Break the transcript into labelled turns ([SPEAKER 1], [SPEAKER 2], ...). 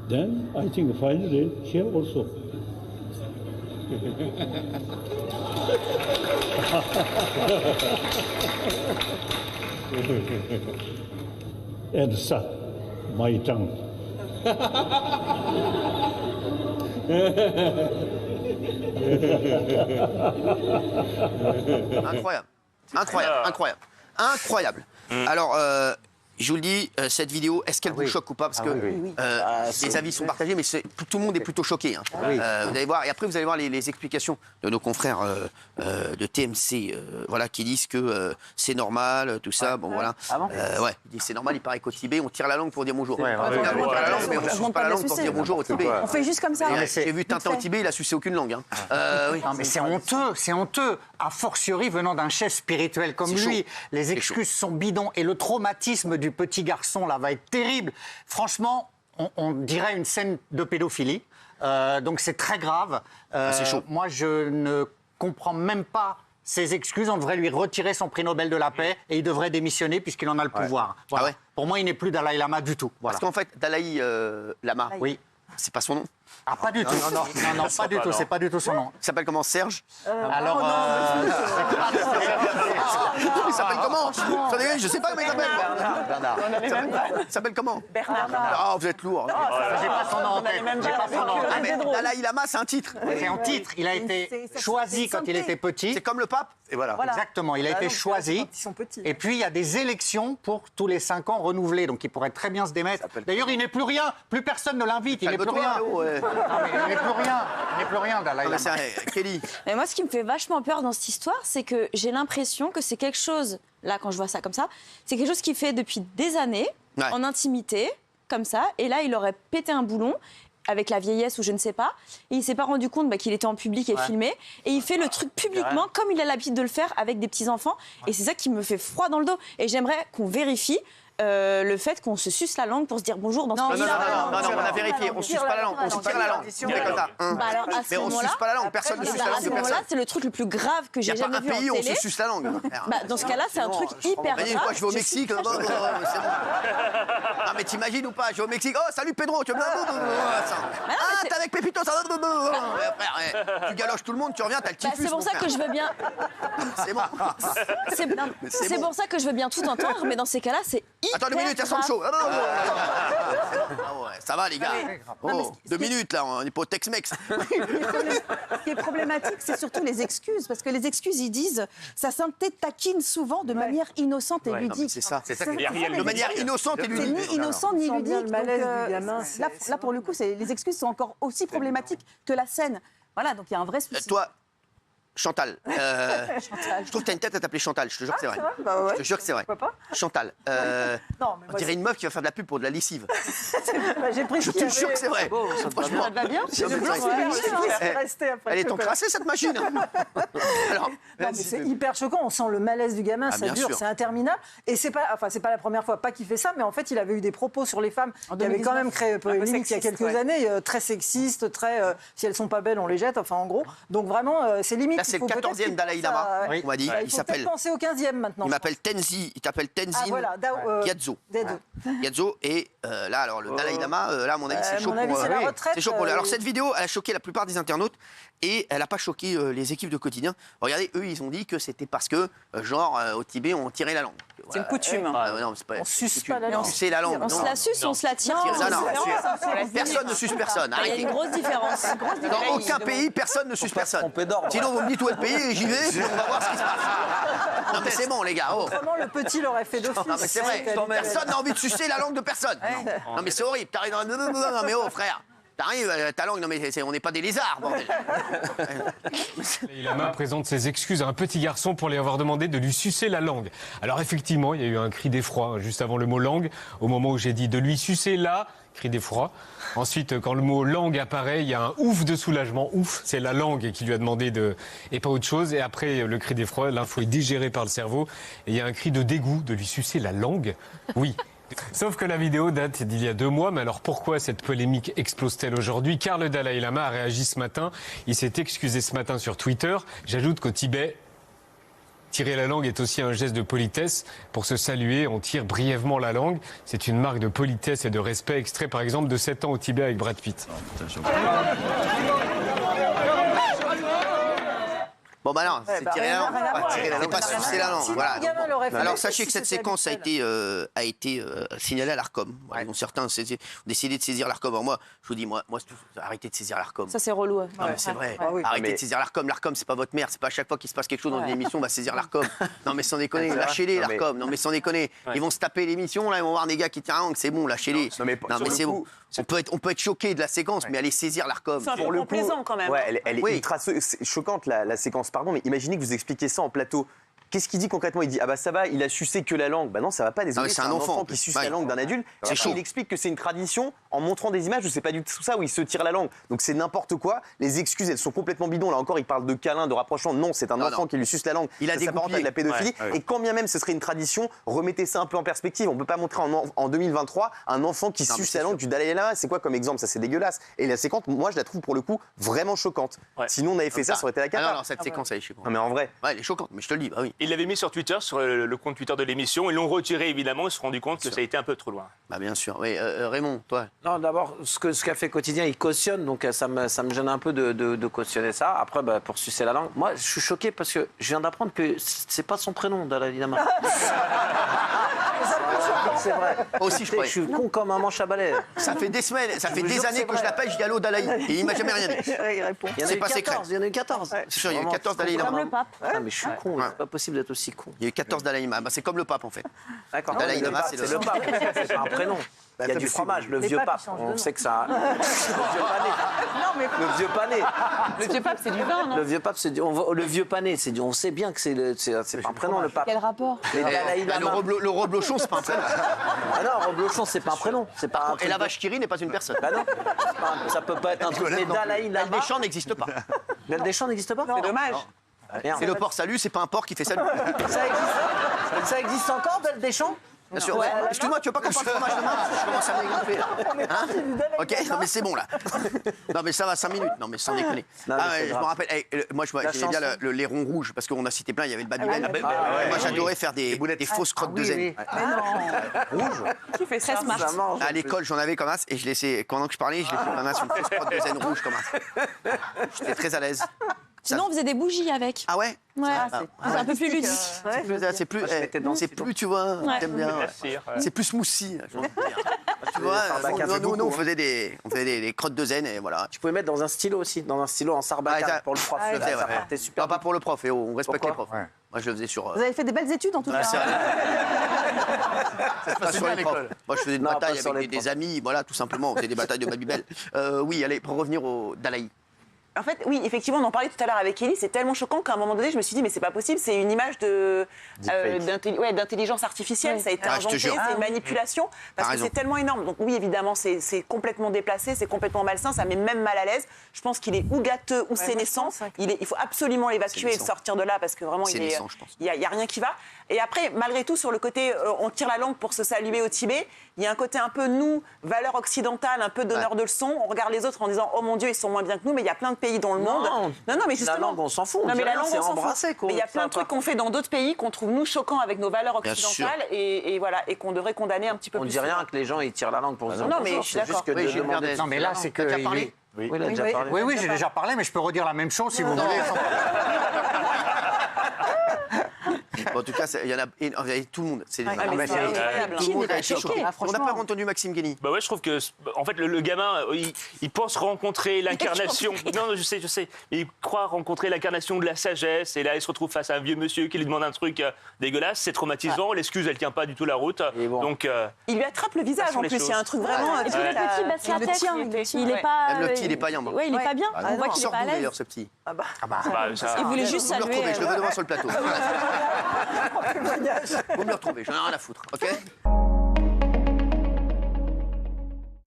[SPEAKER 1] Then I think finally here also. And suck my tongue.
[SPEAKER 2] Incroyable. Incroyable, incroyable. Incroyable. Alors, je vous le dis, cette vidéo, est-ce qu'elle vous choque ou pas? Parce que les avis sont partagés, mais tout le monde est plutôt choqué. Hein. Vous allez voir, et après, vous allez voir les explications de nos confrères de TMC, voilà, qui disent que c'est normal, tout ça. Bon, voilà. Ouais, ils disent c'est normal, il paraît qu'au Tibet, on tire la langue pour dire bonjour. On tire la langue, mais on ne suce pas la langue pour dire bonjour au Tibet.
[SPEAKER 3] On fait juste comme ça.
[SPEAKER 2] J'ai vu Tintin au Tibet, il a sucé aucune langue. Hein. Oui.
[SPEAKER 4] Non, mais c'est honteux, c'est honteux. A fortiori venant d'un chef spirituel comme lui. Les excuses sont bidons et le traumatisme du petit garçon là va être terrible. Franchement, on dirait une scène de pédophilie. Donc c'est très grave.
[SPEAKER 2] C'est chaud.
[SPEAKER 4] Moi, je ne comprends même pas ses excuses. On devrait lui retirer son prix Nobel de la paix et il devrait démissionner puisqu'il en a le pouvoir. Voilà.
[SPEAKER 2] Ah ouais.
[SPEAKER 4] Pour moi, il n'est plus Dalai Lama du tout. Voilà.
[SPEAKER 2] Parce qu'en fait, Dalai Lama,
[SPEAKER 4] Oui.
[SPEAKER 2] c'est pas son nom.
[SPEAKER 4] Ah, pas du tout. Non, pas du tout. C'est pas du tout son nom.
[SPEAKER 2] Il s'appelle comment, Serge?
[SPEAKER 4] Alors,
[SPEAKER 2] Il s'appelle comment? Je sais pas comment il s'appelle.
[SPEAKER 4] Bernard.
[SPEAKER 2] Il s'appelle comment?
[SPEAKER 3] Bernard.
[SPEAKER 2] Ah, vous êtes lourd.
[SPEAKER 4] J'ai pas son nom en tête. J'ai pas son nom en tête.
[SPEAKER 2] Ah, mais Dalai Lama, c'est un titre.
[SPEAKER 4] C'est en titre. Il a été choisi quand il était petit.
[SPEAKER 2] C'est comme le pape. Et voilà.
[SPEAKER 4] Exactement. Il a été choisi.
[SPEAKER 3] Ils sont petits.
[SPEAKER 4] Et puis, il y a des élections pour tous les 5 ans renouvelées. Donc, il pourrait très bien se démettre. D'ailleurs, il n'est plus rien. Plus personne ne l'invite. Il n'est plus rien.
[SPEAKER 2] Ouais.
[SPEAKER 4] Non, mais il n'est plus rien. Il n'est plus rien, Dalai
[SPEAKER 2] Non, mais
[SPEAKER 4] Lama.
[SPEAKER 2] c'est Kelly.
[SPEAKER 5] Mais moi, ce qui me fait vachement peur dans cette histoire, c'est que j'ai l'impression que c'est quelque chose, là, quand je vois ça comme ça, c'est quelque chose qu'il fait depuis des années, en intimité, comme ça, et là, il aurait pété un boulon avec la vieillesse ou je ne sais pas, et il s'est pas rendu compte qu'il était en public et filmé, et il fait le truc publiquement comme il a l'habitude de le faire avec des petits-enfants, et c'est ça qui me fait froid dans le dos. Et j'aimerais qu'on vérifie le fait qu'on se suce la langue pour se dire bonjour dans ce pays-là.
[SPEAKER 2] Non, on a vérifié. On ne suce pas la langue. On se tire la langue. On fait comme ça. Mais on ne suce pas la langue. Personne ne suce la langue
[SPEAKER 5] À
[SPEAKER 2] de
[SPEAKER 5] ce moment-là,
[SPEAKER 2] personne.
[SPEAKER 5] c'est le truc le plus grave que
[SPEAKER 2] Il n'y
[SPEAKER 5] j'ai
[SPEAKER 2] a pas
[SPEAKER 5] jamais
[SPEAKER 2] un
[SPEAKER 5] vu en
[SPEAKER 2] pays où on
[SPEAKER 5] télé.
[SPEAKER 2] se suce la langue.
[SPEAKER 5] Dans ce cas-là, c'est un truc hyper grave.
[SPEAKER 2] Une fois, je vais au Mexique. Non, mais t'imagines ou pas? Je vais au Mexique. Oh, salut Pedro. Tu t'es avec Pépito. Tu galoches tout le monde, tu reviens, t'as le typhus.
[SPEAKER 5] C'est pour ça que je veux bien.
[SPEAKER 2] C'est bon.
[SPEAKER 5] C'est pour ça que je veux bien tout entendre, mais dans ces cas-là, c'est hyper.
[SPEAKER 2] Attends 2 minutes, il y a chaud. Ça va, les gars. 2 minutes, là, on est pas au Tex-Mex.
[SPEAKER 3] Ce qui est problématique, c'est surtout les excuses. Parce que les excuses, ils disent, ça taquine souvent de manière innocente et ludique.
[SPEAKER 2] C'est ça.
[SPEAKER 3] De
[SPEAKER 2] manière innocente et
[SPEAKER 3] C'est
[SPEAKER 2] ludique.
[SPEAKER 3] ni innocent ni ludique.
[SPEAKER 6] le malaise
[SPEAKER 3] Donc,
[SPEAKER 6] du gamin,
[SPEAKER 3] là, pour le coup, les excuses sont encore aussi problématiques que la scène. Voilà, donc il y a un vrai souci.
[SPEAKER 2] Toi, Chantal, je trouve que t'as une tête à t'appeler Chantal, je te jure que c'est vrai.
[SPEAKER 6] Bah ouais.
[SPEAKER 2] Je te jure que c'est vrai.
[SPEAKER 6] Pourquoi pas?
[SPEAKER 2] Chantal,
[SPEAKER 6] Non, mais
[SPEAKER 2] on
[SPEAKER 6] moi,
[SPEAKER 2] dirait une meuf qui va faire de la pub pour de la lessive.
[SPEAKER 6] j'ai pris
[SPEAKER 2] Je te jure que c'est vrai. Franchement,
[SPEAKER 5] Ça te va bien?
[SPEAKER 2] c'est vrai. Elle est encrassée, cette machine. Alors,
[SPEAKER 6] Non, mais c'est hyper choquant, on sent le malaise du gamin, ça
[SPEAKER 2] bien
[SPEAKER 6] dure,
[SPEAKER 2] sûr.
[SPEAKER 6] c'est interminable. Et c'est pas la première fois, pas qu'il fait ça, mais en fait, il avait eu des propos sur les femmes qui avaient quand même créé polémique il y a quelques années, très sexistes, très si elles sont pas belles, on les jette, enfin en gros. Donc vraiment, c'est limite.
[SPEAKER 2] là, c'est le 14e Dalai Lama, on m'a dit.
[SPEAKER 6] Il
[SPEAKER 2] Il
[SPEAKER 6] faut peut-être
[SPEAKER 2] s'appelle.
[SPEAKER 6] penser au 15e maintenant.
[SPEAKER 2] Il m'appelle Tenzin. Il t'appelle Tenzin Gyatso. Gyatso. Et là, alors, le Dalai Lama, là, à mon avis, c'est chaud
[SPEAKER 6] mon avis,
[SPEAKER 2] pour
[SPEAKER 6] c'est la retraite,
[SPEAKER 2] c'est chaud pour lui. Alors, cette vidéo, elle a choqué la plupart des internautes et elle n'a pas choqué les équipes de quotidien. Regardez, eux, ils ont dit que c'était parce que, au Tibet, on tirait la langue.
[SPEAKER 3] C'est une coutume.
[SPEAKER 2] Non, c'est pas.
[SPEAKER 6] On suce pas la langue.
[SPEAKER 2] C'est la langue.
[SPEAKER 5] On se la suce ou on se la tire?
[SPEAKER 2] Personne ne suce personne.
[SPEAKER 5] Il y a
[SPEAKER 2] Arrêtez.
[SPEAKER 5] une grosse différence.
[SPEAKER 2] Dans aucun pays, personne ne suce personne. Sinon, vous me dites où est le pays et j'y vais, puis on va voir ce qui se passe. Non, mais c'est bon, les gars. Oh.
[SPEAKER 6] Vraiment, le petit l'aurait fait d'office.
[SPEAKER 2] Non, mais c'est vrai. Personne n'a envie de sucer la langue de personne. Non, mais c'est horrible. T'arrives dans. Non, mais oh, frère. T'arrives, ta langue, non mais on n'est pas des lézards, bordel.
[SPEAKER 7] Dalai Lama présente ses excuses à un petit garçon pour lui avoir demandé de lui sucer la langue. Alors effectivement, il y a eu un cri d'effroi juste avant le mot langue, au moment où j'ai dit de lui sucer la, cri d'effroi. Ensuite, quand le mot langue apparaît, il y a un ouf de soulagement. Ouf, c'est la langue qui lui a demandé et pas autre chose. Et après le cri d'effroi, l'info est digérée par le cerveau. Et il y a un cri de dégoût de lui sucer la langue. Oui. Sauf que la vidéo date d'il y a 2 mois, mais alors pourquoi cette polémique explose-t-elle aujourd'hui? Car le Dalai Lama a réagi ce matin, il s'est excusé ce matin sur Twitter. J'ajoute qu'au Tibet, Tirer la langue est aussi un geste de politesse. Pour se saluer, on tire brièvement la langue. C'est une marque de politesse et de respect, extrait par exemple de 7 ans au Tibet avec Brad Pitt.
[SPEAKER 2] Bon bah non, c'est tirer la langue. C'est pas sucer la langue. Voilà. Alors sachez que cette séquence a été signalée à l'Arcom. Voilà, donc certains ont décidé de saisir l'Arcom. Alors moi, je vous dis, moi, arrêtez de saisir l'Arcom.
[SPEAKER 5] Ça c'est relou.
[SPEAKER 2] Non, mais c'est vrai. Arrêtez de saisir l'Arcom. L'Arcom, c'est pas votre mère. C'est pas à chaque fois qu'il se passe quelque chose dans une émission, on va saisir l'Arcom. Non mais sans déconner, lâchez-les l'Arcom. Non mais sans déconner, ils vont se taper l'émission là, ils vont voir des gars qui tirent la langue. C'est bon, lâchez-les. Non mais c'est bon. On peut être choqué de la séquence, mais aller saisir l'Arcom.
[SPEAKER 8] C'est un peu complaisant quand même.
[SPEAKER 9] Ouais, elle est ultra choquante la séquence, pardon, mais imaginez que vous expliquez ça en plateau. Qu'est-ce qu'il dit concrètement? Il dit ah bah ça va, il a sucé que la langue. Bah non, ça va pas. Désolé, c'est un enfant qui suce la langue d'un adulte. C'est chaud. Il explique que c'est une tradition en montrant des images où c'est pas du tout ça, où il se tire la langue. Donc c'est n'importe quoi. Les excuses, elles sont complètement bidons. Là encore, il parle de câlin, de rapprochement. Non, c'est un enfant qui lui suce la langue.
[SPEAKER 2] Il a
[SPEAKER 9] dégoupillé de la pédophilie. Et quand bien même ce serait une tradition, remettez ça un peu en perspective. On peut pas montrer en 2023 un enfant qui suce la langue du Dalai Lama. C'est quoi comme exemple? Ça c'est dégueulasse. Et la séquence, moi je la trouve pour le coup vraiment choquante. Sinon on avait fait ça aurait été la cata.
[SPEAKER 2] Non, cette séquence elle est choquante.
[SPEAKER 9] Non mais en vrai.
[SPEAKER 2] Ouais, elle est choquante. Mais je te le dis, bah oui.
[SPEAKER 10] Il l'avait mis sur Twitter, sur le compte Twitter de l'émission. Ils l'ont retiré, évidemment. Ils se sont rendus compte que ça a été un peu trop loin.
[SPEAKER 2] Bah bien sûr. Oui, Raymond, toi.
[SPEAKER 11] Non, d'abord, ce qu'a fait Quotidien, il cautionne. Donc ça me gêne un peu de cautionner ça. Après, bah, pour sucer la langue. Moi, je suis choqué parce que je viens d'apprendre que c'est pas son prénom, Dalai Lama. C'est vrai.
[SPEAKER 2] Aussi, je crois.
[SPEAKER 11] Je suis con comme un manche à balai.
[SPEAKER 2] Ça fait des semaines, ça fait des années que je l'appelle, je dis allô Dalai. Et il m'a jamais rien dit.
[SPEAKER 3] Il répond.
[SPEAKER 2] C'est pas secret.
[SPEAKER 11] Il y en a eu 14.
[SPEAKER 2] C'est sûr, il y a eu 14 Dalai Lama.
[SPEAKER 5] Comme le pape.
[SPEAKER 11] Ah, mais je suis con. C'est pas possible d'être aussi con.
[SPEAKER 2] Il y a eu 14 Dalai Lama. Bah, c'est comme le pape en fait.
[SPEAKER 11] D'accord.
[SPEAKER 2] Dalai Lama, c'est
[SPEAKER 11] le pape. C'est pas un prénom. Il y a du fromage, le vieux pape. On sait que ça. Le vieux pané.
[SPEAKER 8] Le vieux pape, c'est du vin, non?
[SPEAKER 11] Le vieux pape, c'est du. Le vieux pané, c'est du. On sait bien que c'est pas un prénom, le pape.
[SPEAKER 5] Quel rapport?
[SPEAKER 11] Les Dalai Lama.
[SPEAKER 2] Le reblochon, c'est pas un prénom.
[SPEAKER 11] Ah non, Reblochon, c'est pas un prénom. C'est pas un
[SPEAKER 2] Et la vache qui rit n'est pas une personne.
[SPEAKER 11] Bah non, ça peut pas être un truc. Mais Dalai Lama.
[SPEAKER 2] Deschamps n'existe pas.
[SPEAKER 11] Deschamps n'existe pas?
[SPEAKER 8] C'est dommage.
[SPEAKER 2] C'est le porc salut, c'est pas un porc qui fait salut.
[SPEAKER 11] Ça existe encore, Deschamps?
[SPEAKER 2] Bien sûr. Excuse-moi, tu veux pas qu'on parle de fromage demain? Je commence à m'égonfler. Ok, non mais c'est bon là. Non mais ça va 5 minutes. Non mais sans déconner. Je me rappelle. Moi j'aimais bien le lairon rouge parce qu'on a cité plein. Il y avait le Babybel. Moi j'adorais faire des fausses crottes de zen.
[SPEAKER 11] Rouge.
[SPEAKER 5] Tu fais très smart.
[SPEAKER 2] À l'école j'en avais comme ça et je laissais pendant que je parlais, je l'ai fait comme ça, une fausse crotte de zen rouge comme ça. J'étais très à l'aise.
[SPEAKER 5] Sinon, on faisait des bougies avec.
[SPEAKER 2] Ah ouais?
[SPEAKER 5] Ouais, c'est un peu plus ludique.
[SPEAKER 2] C'est plus, tu vois, t'aimes bien. C'est plus smoothie. Tu vois, nous on faisait des crottes de zen et voilà.
[SPEAKER 11] Tu pouvais mettre dans un stylo aussi, dans un stylo en sarbacane pour le prof. Ça partait super.
[SPEAKER 2] Non, pas pour le prof, on respecte les profs. Moi je le faisais sur.
[SPEAKER 3] Vous avez fait des belles études en tout cas.
[SPEAKER 2] Pas sur les profs. Moi je faisais des batailles avec des amis, voilà, tout simplement. On faisait des batailles de Babybel. Oui, allez, pour revenir au Dalai.
[SPEAKER 8] En fait, oui, effectivement, on en parlait tout à l'heure avec Ellie, c'est tellement choquant qu'à un moment donné, je me suis dit, mais c'est pas possible, c'est une image d'intelligence artificielle, ça a été inventé, c'est une manipulation, parce que c'est tellement énorme. Donc oui, évidemment, c'est complètement déplacé, c'est complètement malsain, ça met même mal à l'aise. Je pense qu'il est ou gâteux ou sénescent. Il faut absolument l'évacuer et le sortir de là, parce que vraiment, il y a rien qui va. Et après, malgré tout, sur le côté, on tire la langue pour se saluer au Tibet, il y a un côté un peu, nous, valeur occidentale, un peu donneur de leçons. On regarde les autres en disant, oh mon Dieu, ils sont moins bien que nous, mais il y a plein de pays dans le monde. Non, mais justement.
[SPEAKER 11] La langue, on s'en fout.
[SPEAKER 8] Non, mais la langue,
[SPEAKER 11] c'est
[SPEAKER 8] on s'en
[SPEAKER 11] embrassé.
[SPEAKER 8] fout. Mais il y a plein de trucs qu'on fait dans d'autres pays qu'on trouve, nous, choquants avec nos valeurs occidentales et voilà, et qu'on devrait condamner un petit peu plus.
[SPEAKER 11] On dit rien que les gens, ils tirent la langue pour se dire.
[SPEAKER 8] Non, mais je suis d'accord.
[SPEAKER 4] Non, mais là, c'est que.
[SPEAKER 11] Oui, il a déjà parlé.
[SPEAKER 4] Oui, j'ai déjà parlé, mais je peux redire la même chose si vous voulez.
[SPEAKER 2] En tout cas, il y en a tout le monde. Tout le monde a été choqué. On n'a pas entendu Maxime Guény.
[SPEAKER 10] Bah ouais, je trouve que en fait le gamin, il pense rencontrer l'incarnation. Non, je sais. Mais il croit rencontrer l'incarnation de la sagesse. Et là, il se retrouve face à un vieux monsieur qui lui demande un truc dégueulasse. C'est traumatisant. L'excuse, elle tient pas du tout la route. Donc
[SPEAKER 8] il lui attrape le visage en plus. Il y a un truc vraiment.
[SPEAKER 5] Et puis le petit baisse la tête. Il est pas.
[SPEAKER 2] Même le petit, il est pas bien.
[SPEAKER 5] Ouais, il est pas bien. On voit qu'il est pas à l'aise.
[SPEAKER 2] D'ailleurs, ce petit.
[SPEAKER 5] Il voulait juste saluer.
[SPEAKER 2] Je le veux devant sur le plateau. Vous me le retrouvez, j'en ai rien à foutre, ok?